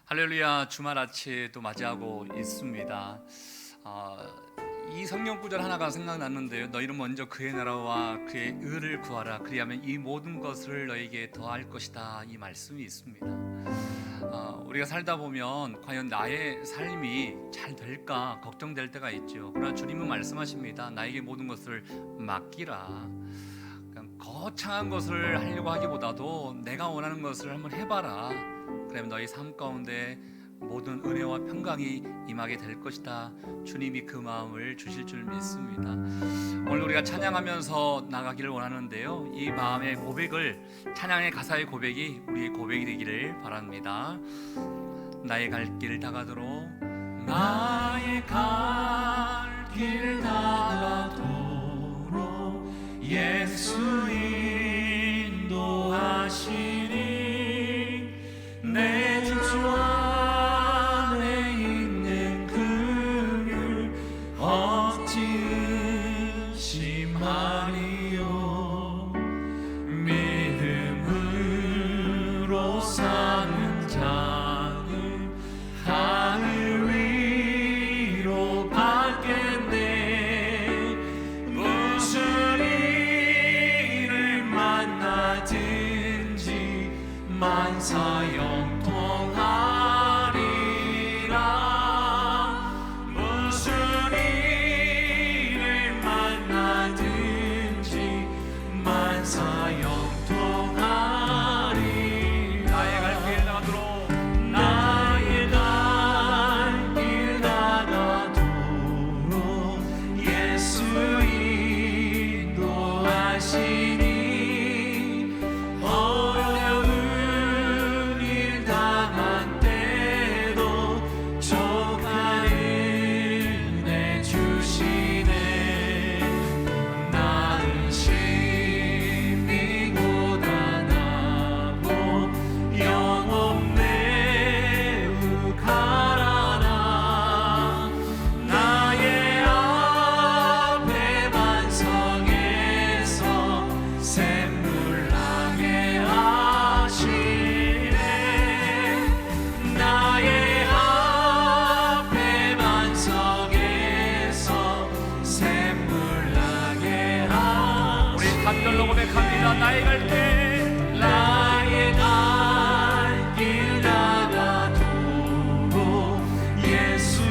할렐루야. 주말 아침도 맞이하고 있습니다. 이 성경 구절 하나가 생각났는데요. 너희는 먼저 그의 나라와 그의 의를 구하라. 그리하면 이 모든 것을 너에게 더할 것이다. 이 말씀이 있습니다. 우리가 살다 보면 과연 나의 삶이 잘 될까 걱정될 때가 있죠. 그러나 주님은 말씀하십니다. 나에게 모든 것을 맡기라. 그냥 거창한 것을 하려고 하기보다도 내가 원하는 것을 한번 해봐라. 그러면 너희 삶 가운데 모든 은혜와 평강이 임하게 될 것이다. 주님이 그 마음을 주실 줄 믿습니다. 오늘 우리가 찬양하면서 나가기를 원하는데요, 이 마음의 고백을, 찬양의 가사의 고백이 우리의 고백이 되기를 바랍니다. 나의 갈 길 다가도록, 나의 갈 길 다가도록 예수 인도하시니 내 주 안에 있는 그를 어찌 의심하리요. 믿음으로 사는 자는 하늘 위로 받겠네. 무슨 일을 만나든지 만사 영통하리라. 무슨 일을 만나든지 만사 영통하리. 나의 갈 길 다가도록, 나의 갈 길 다가도록 예수 인도하시니 나의 갈 길, 나의 갈 길 다가도록 예수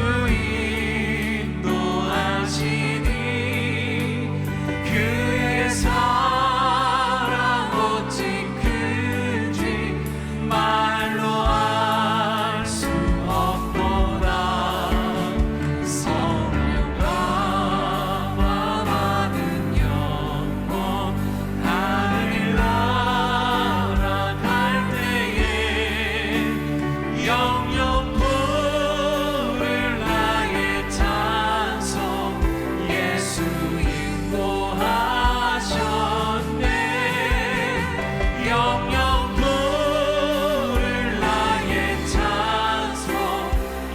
인도하시니 그의 사랑 어찌 큰지 말로 알 수 없도다. 성령과 많은 영혼 영영 부를 나의 찬송 예수 인도하셨네. 영영 부를 나의 찬송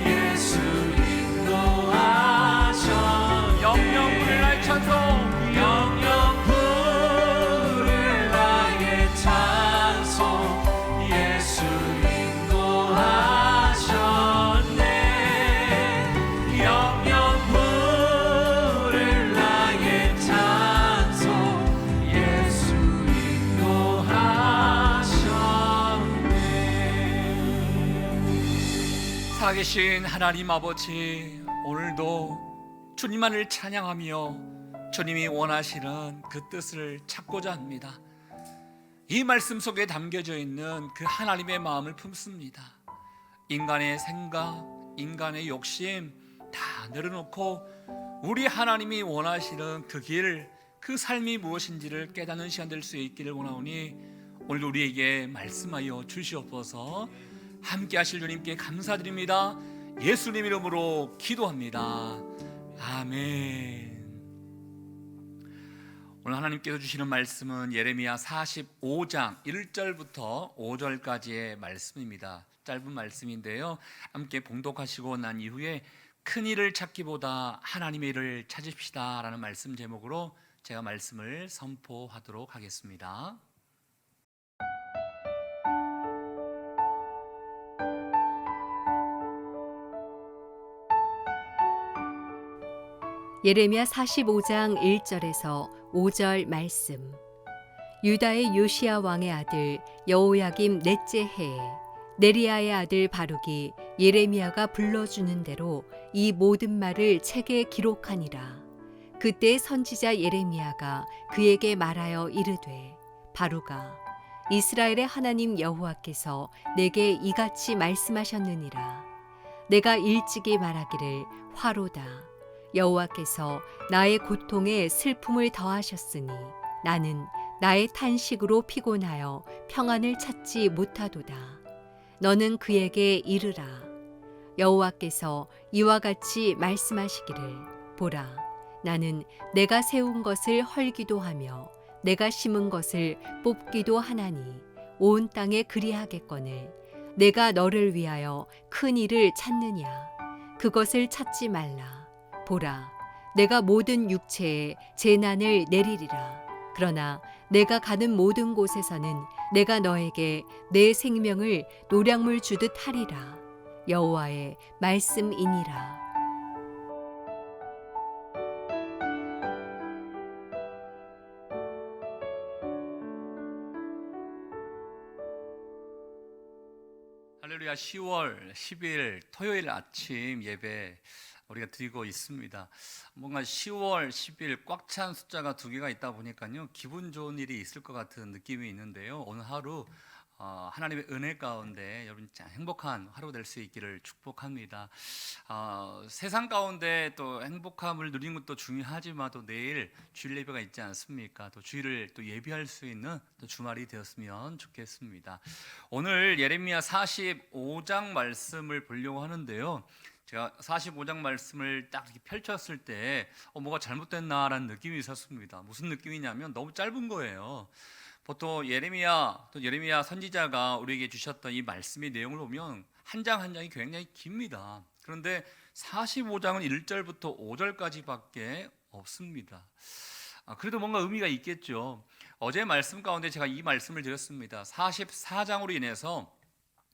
예수 인도하셨네. 영영 부를 나의 찬송, 영영 부를 나의 찬송 예수 하셨네. 영영 부를 나의 찬송 예수 인도하셨네. 살아계신 하나님 아버지, 오늘도 주님만을 찬양하며 주님이 원하시는 그 뜻을 찾고자 합니다. 이 말씀 속에 담겨져 있는 그 하나님의 마음을 품습니다. 인간의 생각, 인간의 욕심 다 내려놓고 우리 하나님이 원하시는 그 길, 그 삶이 무엇인지를 깨닫는 시간 될 수 있기를 원하오니 오늘 우리에게 말씀하여 주시옵소서. 함께 하실 주님께 감사드립니다. 예수님 이름으로 기도합니다. 아멘. 오늘 하나님께서 주시는 말씀은 예레미야 45장 1절부터 5절까지의 말씀입니다. 짧은 말씀인데요, 함께 봉독하시고 난 이후에 큰 일을 찾기보다 하나님의 일을 찾읍시다 라는 말씀 제목으로 제가 말씀을 선포하도록 하겠습니다. 예레미야 45장 1절에서 5절 말씀. 유다의 요시야 왕의 아들 여호야김 넷째 해에 네리야의 아들 바룩이 예레미야가 불러주는 대로 이 모든 말을 책에 기록하니라. 그때 선지자 예레미야가 그에게 말하여 이르되, 바룩아, 이스라엘의 하나님 여호와께서 내게 이같이 말씀하셨느니라. 내가 일찍이 말하기를 화로다. 여호와께서 나의 고통에 슬픔을 더하셨으니 나는 나의 탄식으로 피곤하여 평안을 찾지 못하도다. 너는 그에게 이르라. 여호와께서 이와 같이 말씀하시기를, 보라, 나는 내가 세운 것을 헐기도 하며 내가 심은 것을 뽑기도 하나니 온 땅에 그리하겠거늘 내가 너를 위하여 큰 일을 찾느냐. 그것을 찾지 말라. 보라, 내가 모든 육체에 재난을 내리리라. 그러나 내가 가는 모든 곳에서는 내가 너에게 내 생명을 노량물 주듯 하리라. 여호와의 말씀이니라. 할렐루야. 10월 10일 토요일 아침 예배 우리가 드리고 있습니다. 뭔가 10월 10일 꽉 찬 숫자가 두 개가 있다 보니까요, 기분 좋은 일이 있을 것 같은 느낌이 있는데요. 오늘 하루 하나님의 은혜 가운데 여러분 행복한 하루 될 수 있기를 축복합니다. 세상 가운데 또 행복함을 누리는 것도 중요하지만 또 내일 주일 예배가 있지 않습니까? 또 주일을 또 예비할 수 있는 또 주말이 되었으면 좋겠습니다. 오늘 예레미야 45장 말씀을 보려고 하는데요. 제가 45장 말씀을 딱 이렇게 펼쳤을 때 뭐가 잘못됐나라는 느낌이 있었습니다. 무슨 느낌이냐면 너무 짧은 거예요. 보통 예레미야 선지자가 우리에게 주셨던 이 말씀의 내용을 보면 한 장 한 장이 굉장히 깁니다. 그런데 45장은 1절부터 5절까지밖에 없습니다. 그래도 뭔가 의미가 있겠죠. 어제 말씀 가운데 제가 이 말씀을 드렸습니다. 44장으로 인해서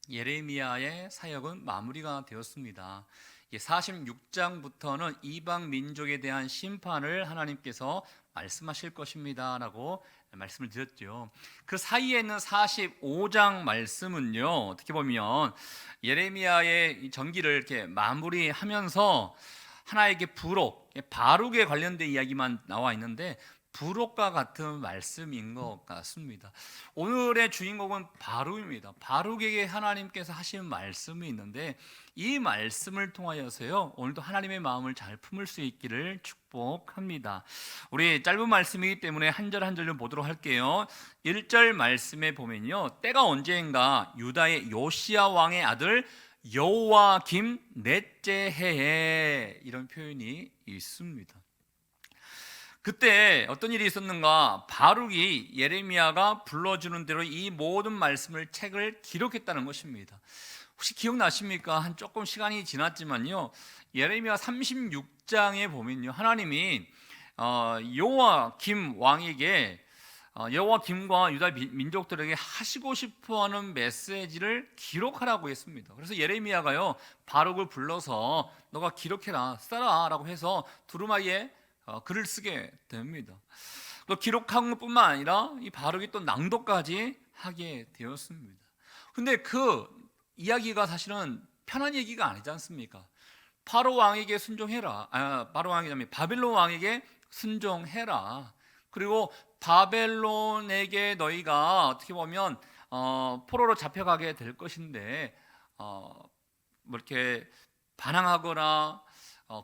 예레미야의 사역은 마무리가 되었습니다. 46장부터는 이방 민족에 대한 심판을 하나님께서 말씀하실 것입니다 라고 말씀을 드렸죠. 그 사이에 있는 45장 말씀은요, 어떻게 보면 예레미야의 전기를 이렇게 마무리하면서 하나에게 부록, 바룩에 관련된 이야기만 나와 있는데 부록과 같은 말씀인 것 같습니다. 오늘의 주인공은 바룩입니다. 바룩에게 하나님께서 하신 말씀이 있는데 이 말씀을 통하여서요, 오늘도 하나님의 마음을 잘 품을 수 있기를 축복합니다. 우리 짧은 말씀이기 때문에 한 절 한 절로 보도록 할게요. 1절 말씀에 보면요, 때가 언제인가 유다의 요시야 왕의 아들 여호야김 넷째 해에 이런 표현이 있습니다. 그때 어떤 일이 있었는가? 바룩이 예레미야가 불러주는 대로 이 모든 말씀을 책을 기록했다는 것입니다. 혹시 기억나십니까? 한 조금 시간이 지났지만요, 예레미야 36장에 보면요, 하나님이 여호야김 왕에게 여호야김과 유다 민족들에게 하시고 싶어하는 메시지를 기록하라고 했습니다. 그래서 예레미야가요, 바룩을 불러서 너가 기록해라, 써라라고 해서 두루마리에 글을 쓰게 됩니다. 또 기록한 것뿐만 아니라 이 바룩이 또 낭독까지 하게 되었습니다. 근데 그 이야기가 사실은 편한 얘기가 아니지 않습니까? 바로 왕에게 순종해라. 바로 왕이라면 바벨론 왕에게 순종해라. 그리고 바벨론에게 너희가 어떻게 보면 포로로 잡혀가게 될 것인데 뭐 이렇게 반항하거나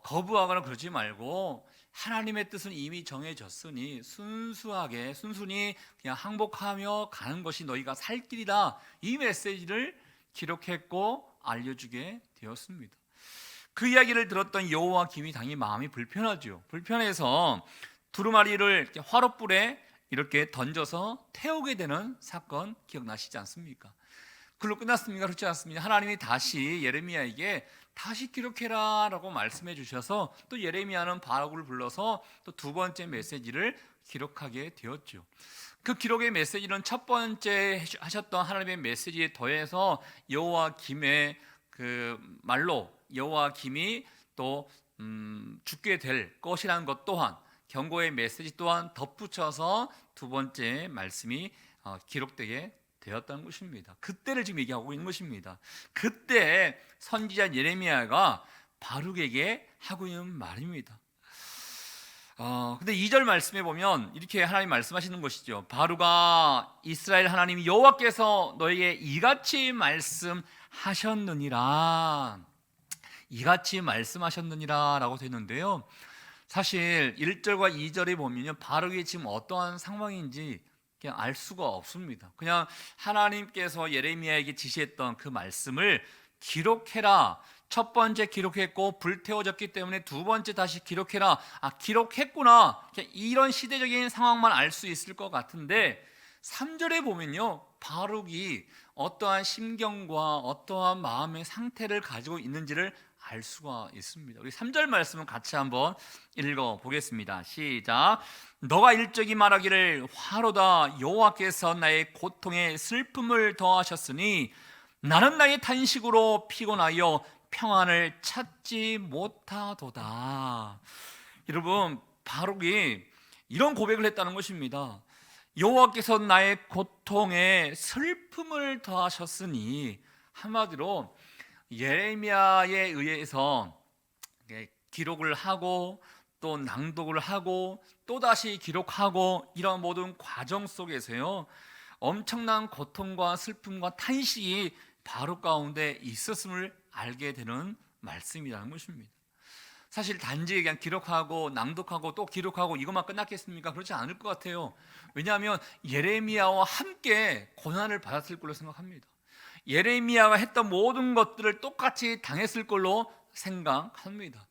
거부하거나 그러지 말고 하나님의 뜻은 이미 정해졌으니 순순히 그냥 항복하며 가는 것이 너희가 살 길이다. 이 메시지를 기록했고 알려주게 되었습니다. 그 이야기를 들었던 여호야김이 당연히 마음이 불편하죠. 불편해서 두루마리를 화롯불에 이렇게 던져서 태우게 되는 사건 기억나시지 않습니까? 글로 끝났습니까? 그렇지 않습니다. 하나님이 다시 예레미야에게 다시 기록해라 라고 말씀해 주셔서 또 예레미야는 바룩을 불러서 또 두 번째 메시지를 기록하게 되었죠. 그 기록의 메시지는 첫 번째 하셨던 하나님의 메시지에 더해서 여호야김의 그 말로 여호야김이 또 죽게 될 것이라는 것 또한, 경고의 메시지 또한 덧붙여서 두 번째 말씀이 기록되게 되었다는 것입니다. 그때를 지금 얘기하고 있는 것입니다. 그때 선지자 예레미야가 바룩에게 하고 있는 말입니다. 근데 2절 말씀에 보면 이렇게 하나님 말씀하시는 것이죠. 바룩아, 이스라엘 하나님 여호와께서 너에게 이같이 말씀하셨느니라. 이같이 말씀하셨느니라 라고 되어 있는데요, 사실 1절과 2절에 보면요, 바룩이 지금 어떠한 상황인지 그냥 알 수가 없습니다. 그냥 하나님께서 예레미야에게 지시했던 그 말씀을 기록해라, 첫 번째 기록했고 불태워졌기 때문에 두 번째 다시 기록해라, 기록했구나, 이런 시대적인 상황만 알 수 있을 것 같은데 3절에 보면요, 바룩이 어떠한 심경과 어떠한 마음의 상태를 가지고 있는지를 알 수가 있습니다. 우리 3절 말씀은 같이 한번 읽어보겠습니다. 시작. 너가 일적이 말하기를 화로다, 여호와께서 나의 고통에 슬픔을 더하셨으니 나는 나의 탄식으로 피곤하여 평안을 찾지 못하도다. 여러분, 바룩이 이런 고백을 했다는 것입니다. 여호와께서 나의 고통에 슬픔을 더하셨으니, 한마디로 예레미야에 의해서 기록을 하고 또 낭독을 하고 또 다시 기록하고 이런 모든 과정 속에서요, 엄청난 고통과 슬픔과 탄식이 바룩 가운데 있었음을 알게 되는 말씀이라는 것입니다. 사실 단지 그냥 기록하고 낭독하고 또 기록하고 이것만 끝났겠습니까? 그렇지 않을 것 같아요. 왜냐하면 예레미야와 함께 고난을 받았을 걸로 생각합니다. 예레미야가 했던 모든 것들을 똑같이 당했을 걸로 생각합니다.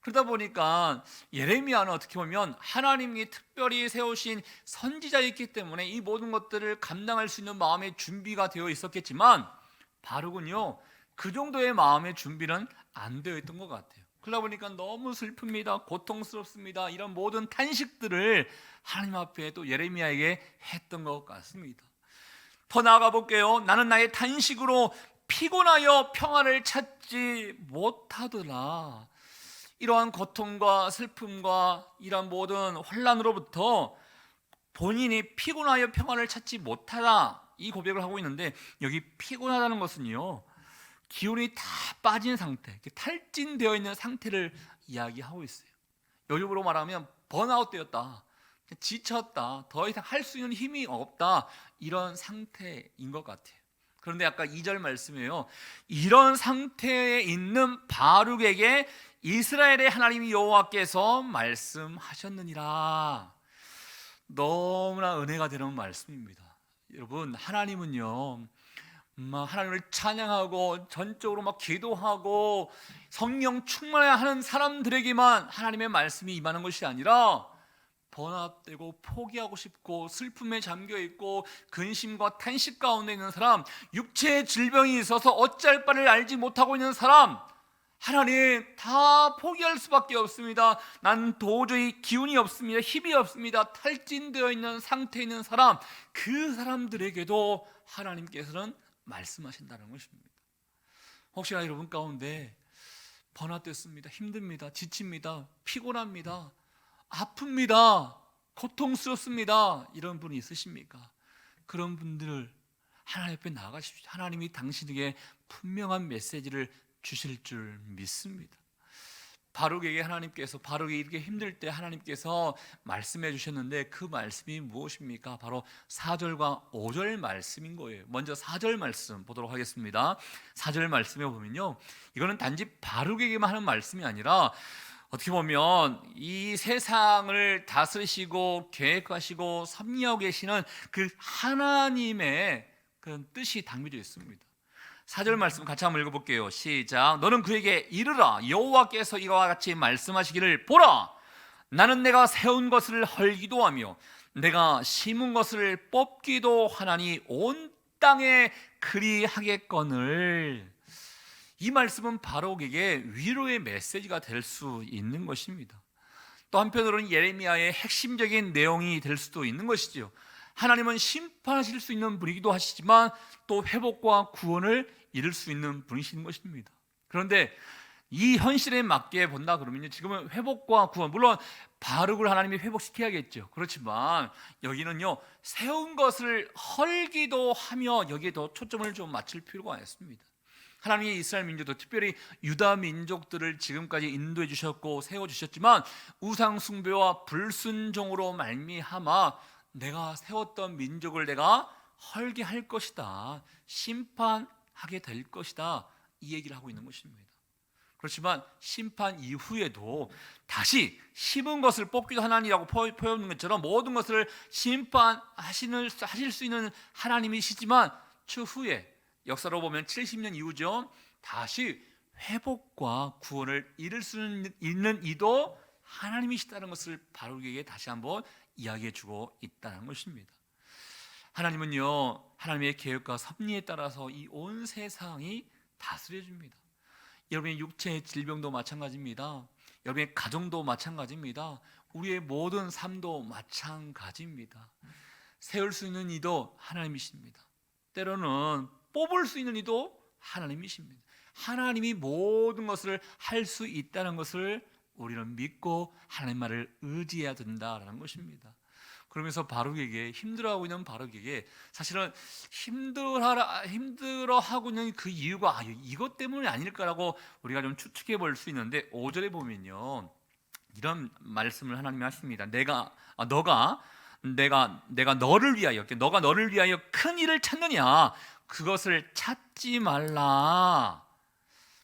그러다 보니까 예레미야는 어떻게 보면 하나님이 특별히 세우신 선지자였기 때문에 이 모든 것들을 감당할 수 있는 마음의 준비가 되어 있었겠지만, 바룩은요, 그 정도의 마음의 준비는 안 되어 있던 것 같아요. 그러다 보니까 너무 슬픕니다, 고통스럽습니다, 이런 모든 탄식들을 하나님 앞에 또 예레미야에게 했던 것 같습니다. 더 나아가 볼게요. 나는 나의 탄식으로 피곤하여 평안을 찾지 못하더라. 이러한 고통과 슬픔과 이러한 모든 혼란으로부터 본인이 피곤하여 평안을 찾지 못하다, 이 고백을 하고 있는데, 여기 피곤하다는 것은요, 기운이 다 빠진 상태, 탈진되어 있는 상태를 이야기하고 있어요. 요즘으로 말하면 번아웃 되었다, 지쳤다, 더 이상 할 수 있는 힘이 없다, 이런 상태인 것 같아요. 그런데 아까 2절 말씀이에요. 이런 상태에 있는 바룩에게 이스라엘의 하나님 여호와께서 말씀하셨느니라. 너무나 은혜가 되는 말씀입니다. 여러분, 하나님은요, 하나님을 찬양하고 전적으로 막 기도하고 성령 충만해야 하는 사람들에게만 하나님의 말씀이 임하는 것이 아니라, 번합되고 포기하고 싶고 슬픔에 잠겨있고 근심과 탄식 가운데 있는 사람, 육체의 질병이 있어서 어찌할 바를 알지 못하고 있는 사람, 하나님 다 포기할 수밖에 없습니다. 난 도저히 기운이 없습니다, 힘이 없습니다, 탈진되어 있는 상태에 있는 사람, 그 사람들에게도 하나님께서는 말씀하신다는 것입니다. 혹시나 여러분 가운데 번합됐습니다, 힘듭니다, 지칩니다, 피곤합니다, 아픕니다, 고통스럽습니다, 이런 분이 있으십니까? 그런 분들을 하나님 앞에 나아가십시오. 하나님이 당신에게 분명한 메시지를 주실 줄 믿습니다. 바룩에게 하나님께서, 바룩이 이렇게 힘들 때 하나님께서 말씀해 주셨는데, 그 말씀이 무엇입니까? 바로 4절과 5절 말씀인 거예요. 먼저 4절 말씀 보도록 하겠습니다. 4절 말씀에 보면요, 이거는 단지 바룩에게만 하는 말씀이 아니라 어떻게 보면 이 세상을 다스리시고 계획하시고 섭리하고 계시는 그 하나님의 그런 뜻이 담겨져 있습니다. 4절 말씀 같이 한번 읽어볼게요. 시작. 너는 그에게 이르라, 여호와께서 이와 같이 말씀하시기를, 보라, 나는 내가 세운 것을 헐기도 하며 내가 심은 것을 뽑기도 하나니 온 땅에 그리하겠거늘. 이 말씀은 바룩에게 위로의 메시지가 될 수 있는 것입니다. 또 한편으로는 예레미야의 핵심적인 내용이 될 수도 있는 것이죠. 하나님은 심판하실 수 있는 분이기도 하시지만 또 회복과 구원을 이룰 수 있는 분이신 것입니다. 그런데 이 현실에 맞게 본다 그러면요, 지금은 회복과 구원, 물론 바룩을 하나님이 회복시켜야겠죠. 그렇지만 여기는요, 세운 것을 헐기도 하며 여기에 더 초점을 좀 맞출 필요가 있습니다. 하나님의 이스라엘 민족도, 특별히 유다 민족들을 지금까지 인도해 주셨고 세워 주셨지만 우상 숭배와 불순종으로 말미암아 내가 세웠던 민족을 내가 헐게 할 것이다, 심판하게 될 것이다, 이 얘기를 하고 있는 것입니다. 그렇지만 심판 이후에도 다시 심은 것을 뽑기도 하나님이라고 표현하는 것처럼 모든 것을 심판하실 수 있는 하나님이시지만 추후에 역사로 보면 70년 이후죠, 다시 회복과 구원을 이룰 수 있는 이도 하나님이시다는 것을 바룩에게 다시 한번 이야기해 주고 있다는 것입니다. 하나님은요, 하나님의 계획과 섭리에 따라서 이 온 세상이 다스려 줍니다. 여러분의 육체의 질병도 마찬가지입니다. 여러분의 가정도 마찬가지입니다. 우리의 모든 삶도 마찬가지입니다. 세울 수 있는 이도 하나님이십니다. 때로는 뽑을 수 있는 이도 하나님이십니다. 하나님이 모든 것을 할 수 있다는 것을 우리는 믿고 하나님 말을 의지해야 된다라는 것입니다. 그러면서 바룩에게, 힘들어하고 있는 바룩에게 사실은 힘들어하고 있는 그 이유가 이것 때문이 아닐까라고 우리가 좀 추측해 볼 수 있는데 5절에 보면요, 이런 말씀을 하나님이 하십니다. 내가 너를 위하여, 너가 너를 위하여 큰 일을 찾느냐, 그것을 찾지 말라.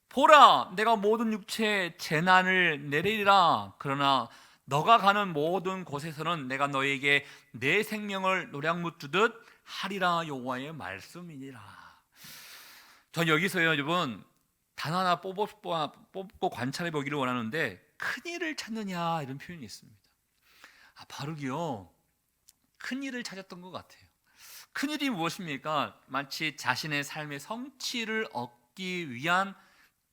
보라, 내가 모든 육체에 재난을 내리리라. 그러나 너가 가는 모든 곳에서는 내가 너에게 내 생명을 노량무 주듯 하리라. 여호와의 말씀이니라. 전 여기서요, 여러분, 단 하나 뽑고 관찰해 보기를 원하는데, 큰 일을 찾느냐, 이런 표현이 있습니다. 바룩이요, 큰 일을 찾았던 것 같아요. 큰 일이 무엇입니까? 마치 자신의 삶의 성취를 얻기 위한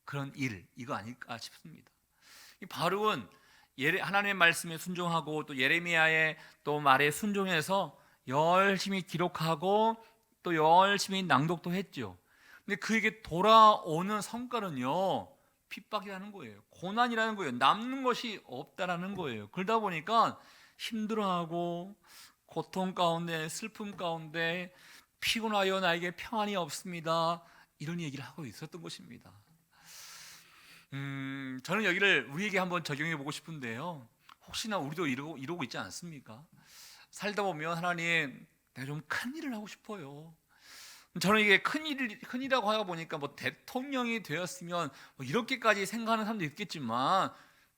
그런 일, 이거 아닐까 싶습니다. 이 바룩은 하나님의 말씀에 순종하고 또 예레미야의 또 말에 순종해서 열심히 기록하고 또 열심히 낭독도 했죠. 근데 그에게 돌아오는 성과는요, 핍박이라는 거예요. 고난이라는 거예요. 남는 것이 없다라는 거예요. 그러다 보니까 힘들어하고 고통 가운데, 슬픔 가운데 피곤하여 나에게 평안이 없습니다, 이런 얘기를 하고 있었던 것입니다. 저는 여기를 우리에게 한번 적용해 보고 싶은데요, 혹시나 우리도 이러고 있지 않습니까? 살다 보면 하나님, 내가 좀 큰 일을 하고 싶어요. 저는 이게 큰일이라고 하다 보니까 뭐 대통령이 되었으면 뭐 이렇게까지 생각하는 사람도 있겠지만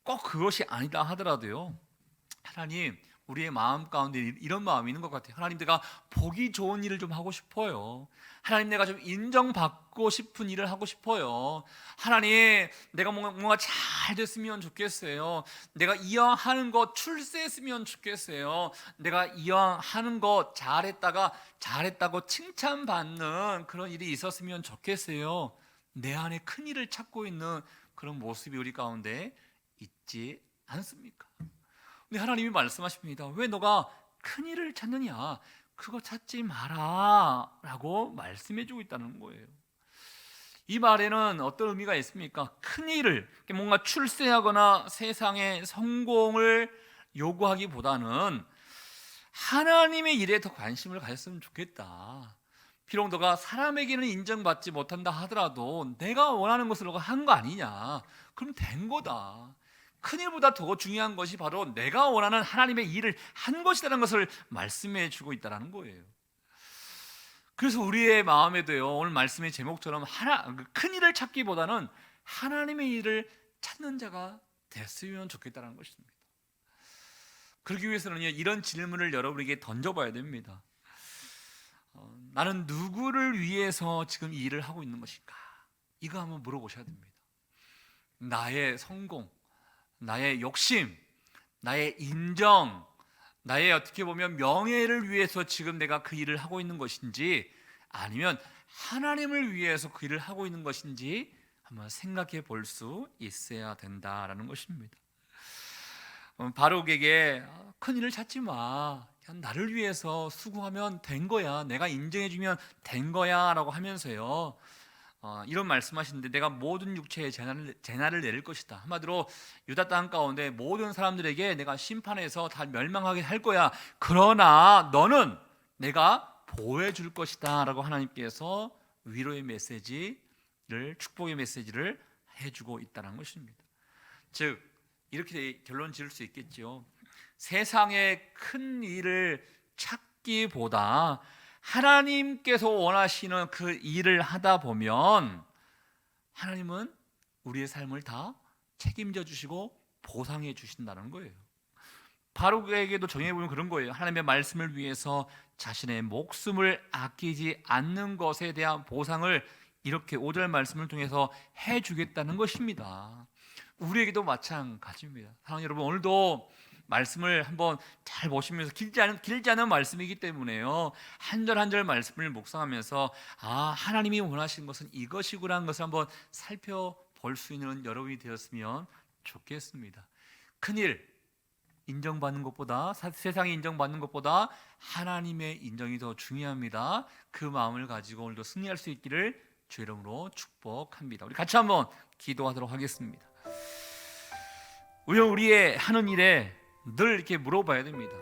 꼭 그것이 아니다 하더라도요, 하나님, 우리의 마음 가운데 이런 마음이 있는 것 같아요. 하나님, 내가 보기 좋은 일을 좀 하고 싶어요. 하나님, 내가 좀 인정받고 싶은 일을 하고 싶어요. 하나님, 내가 뭔가 잘 됐으면 좋겠어요. 내가 이왕 하는 거 출세했으면 좋겠어요. 내가 이왕 하는 거 잘했다고 칭찬받는 그런 일이 있었으면 좋겠어요. 내 안에 큰 일을 찾고 있는 그런 모습이 우리 가운데 있지 않습니까? 근데 하나님이 말씀하십니다. 왜 너가 큰 일을 찾느냐, 그거 찾지 마라 라고 말씀해주고 있다는 거예요. 이 말에는 어떤 의미가 있습니까? 큰 일을, 뭔가 출세하거나 세상의 성공을 요구하기보다는 하나님의 일에 더 관심을 가졌으면 좋겠다. 비록 너가 사람에게는 인정받지 못한다 하더라도 내가 원하는 것을 너가 한 거 아니냐, 그럼 된 거다. 큰일보다 더 중요한 것이 바로 내가 원하는 하나님의 일을 한 것이라는 것을 말씀해 주고 있다는 거예요. 그래서 우리의 마음에도요, 오늘 말씀의 제목처럼 큰 일을 찾기보다는 하나님의 일을 찾는 자가 됐으면 좋겠다는 것입니다. 그러기 위해서는 이런 질문을 여러분에게 던져봐야 됩니다. 나는 누구를 위해서 지금 이 일을 하고 있는 것인가? 이거 한번 물어보셔야 됩니다. 나의 성공, 나의 욕심, 나의 인정, 나의 어떻게 보면 명예를 위해서 지금 내가 그 일을 하고 있는 것인지, 아니면 하나님을 위해서 그 일을 하고 있는 것인지 한번 생각해 볼 수 있어야 된다라는 것입니다. 바룩에게 큰 일을 찾지 마, 그냥 나를 위해서 수고하면 된 거야, 내가 인정해 주면 된 거야 라고 하면서요, 이런 말씀하시는데 내가 모든 육체에 재난을 내릴 것이다. 한마디로 유다 땅 가운데 모든 사람들에게 내가 심판해서 다 멸망하게 할 거야. 그러나 너는 내가 보호해 줄 것이다 라고 하나님께서 위로의 메시지를, 축복의 메시지를 해주고 있다는 것입니다. 즉 이렇게 결론 지을 수 있겠죠. 세상의 큰 일을 찾기보다 하나님께서 원하시는 그 일을 하다 보면 하나님은 우리의 삶을 다 책임져 주시고 보상해 주신다는 거예요. 바룩에게도 정해보면 그런 거예요. 하나님의 말씀을 위해서 자신의 목숨을 아끼지 않는 것에 대한 보상을 이렇게 5절 말씀을 통해서 해주겠다는 것입니다. 우리에게도 마찬가지입니다. 사랑하는 여러분, 오늘도 말씀을 한번 잘 보시면서 길지 않은 말씀이기 때문에요, 한 절 한 절 말씀을 묵상하면서 하나님이 원하시는 것은 이것이구라는 것을 한번 살펴볼 수 있는 여러분이 되었으면 좋겠습니다. 큰일 인정받는 것보다, 세상이 인정받는 것보다 하나님의 인정이 더 중요합니다. 그 마음을 가지고 오늘도 승리할 수 있기를 주의 이름으로 축복합니다. 우리 같이 한번 기도하도록 하겠습니다. 우리의 하는 일에 늘 이렇게 물어봐야 됩니다.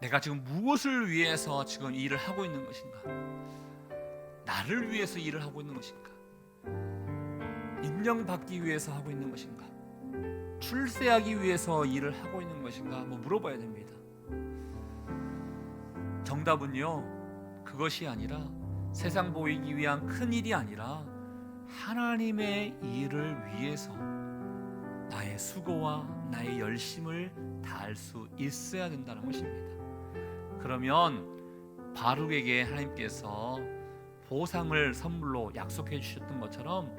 내가 지금 무엇을 위해서 지금 이 일을 하고 있는 것인가? 나를 위해서 일을 하고 있는 것인가? 인정받기 위해서 하고 있는 것인가? 출세하기 위해서 일을 하고 있는 것인가? 한번 물어봐야 됩니다. 정답은요, 그것이 아니라, 세상 보이기 위한 큰 일이 아니라 하나님의 일을 위해서 나의 수고와 나의 열심을 다할 수 있어야 된다는 것입니다. 그러면 바룩에게 하나님께서 보상을 선물로 약속해 주셨던 것처럼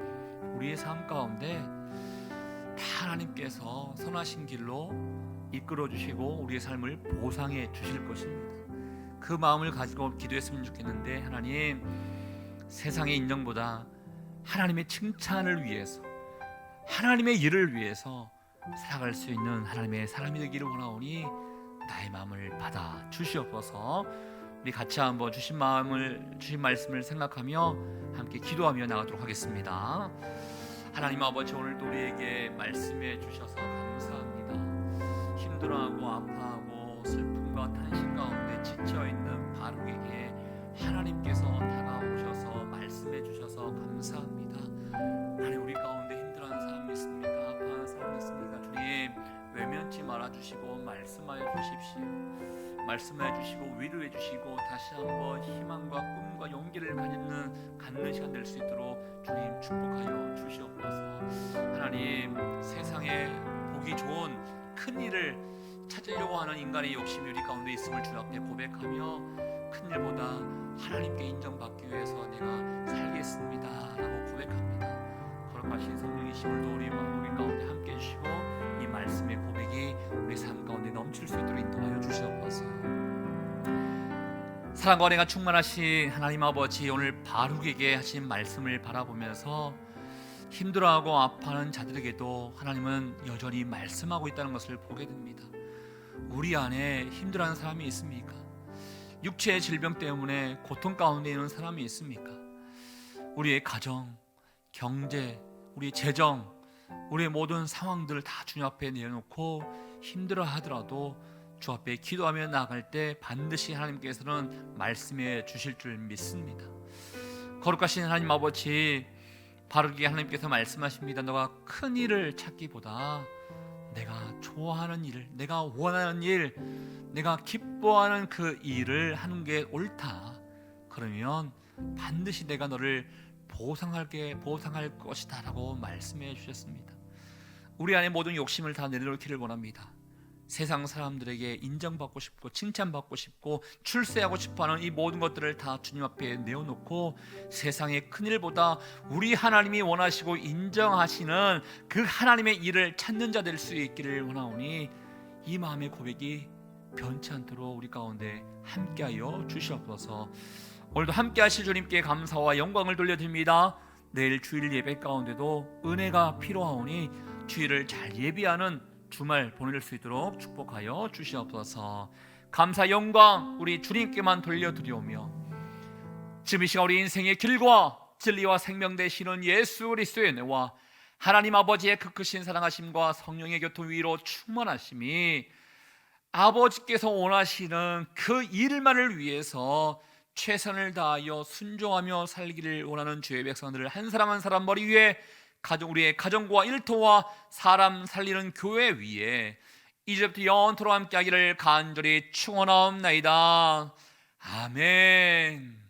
우리의 삶 가운데 다 하나님께서 선하신 길로 이끌어 주시고 우리의 삶을 보상해 주실 것입니다. 그 마음을 가지고 기도했으면 좋겠는데, 하나님, 세상의 인정보다 하나님의 칭찬을 위해서, 하나님의 일을 위해서 살아갈 수 있는 하나님의 사람이 되기를 원하오니 나의 마음을 받아 주시옵소서. 우리 같이 한번 주신 말씀을 생각하며 함께 기도하며 나가도록 하겠습니다. 하나님 아버지, 오늘도 우리에게 말씀해 주셔서 감사합니다. 힘들어하고 아파하고 슬픔과 탄식 가운데 지쳐있는 바룩에게 하나님께서 다가오셔서 말씀해 주셔서 감사합니다. 하나님, 우리 가운데 힘들어하는 사람이 있습니까? 아파하는 사람이 있습니까? 주님, 외면치 말아주시고 말씀하여 주십시오. 말씀해 주시고 위로해 주시고 다시 한번 희망과 꿈과 용기를 갖는 시간 될 수 있도록 주님 축복하여 주시옵소서. 하나님, 세상에 보기 좋은 큰 일을 찾으려고 하는 인간의 욕심이 우리 가운데 있음을 주 앞에 고백하며, 큰 일보다 하나님께 인정받기 위해서 내가 살겠습니다 라고 고백합니다. 거룩하신 성령이신 오늘도 우리 가운데 함께 해주시고 이 말씀의 고백이 우리 삶 가운데 넘칠 수 있도록 인도하여 주시옵소서. 사랑과 은혜가 충만하신 하나님 아버지, 오늘 바룩에게 하신 말씀을 바라보면서 힘들어하고 아파하는 자들에게도 하나님은 여전히 말씀하고 있다는 것을 보게 됩니다. 우리 안에 힘들어하는 사람이 있습니까? 육체의 질병 때문에 고통 가운데 있는 사람이 있습니까? 우리의 가정, 경제, 우리의 재정, 우리의 모든 상황들을 다 주님 앞에 내려놓고 힘들어 하더라도 주 앞에 기도하며 나아갈 때 반드시 하나님께서는 말씀해 주실 줄 믿습니다. 거룩하신 하나님 아버지, 바르게 하나님께서 말씀하십니다. 너가 큰 일을 찾기보다 내가 좋아하는 일, 내가 원하는 일, 내가 기뻐하는 그 일을 하는 게 옳다. 그러면 반드시 내가 너를 보상할 것이다 라고 말씀해 주셨습니다. 우리 안에 모든 욕심을 다 내려놓기를 원합니다. 세상 사람들에게 인정받고 싶고 칭찬받고 싶고 출세하고 싶어하는 이 모든 것들을 다 주님 앞에 내어놓고 세상의 큰일보다 우리 하나님이 원하시고 인정하시는 그 하나님의 일을 찾는 자 될 수 있기를 원하오니 이 마음의 고백이 변치 않도록 우리 가운데 함께하여 주시옵소서. 오늘도 함께하실 주님께 감사와 영광을 돌려드립니다. 내일 주일 예배 가운데도 은혜가 필요하오니 주일을 잘 예비하는 주말 보낼 수 있도록 축복하여 주시옵소서. 감사 영광 우리 주님께만 돌려드리오며 지금 이 시간 우리 인생의 길과 진리와 생명 되시는 예수 그리스도의 은혜와 하나님 아버지의 그 크신 사랑하심과 성령의 교통 위로 충만하심이 아버지께서 원하시는 그 일만을 위해서 최선을 다하여 순종하며 살기를 원하는 주의 백성들을 한 사람 한 사람 머리 위에 우리의 가정과 일터와 사람 살리는 교회 위에 이제부터 영원토록 함께하기를 간절히 축원하옵나이다. 아멘.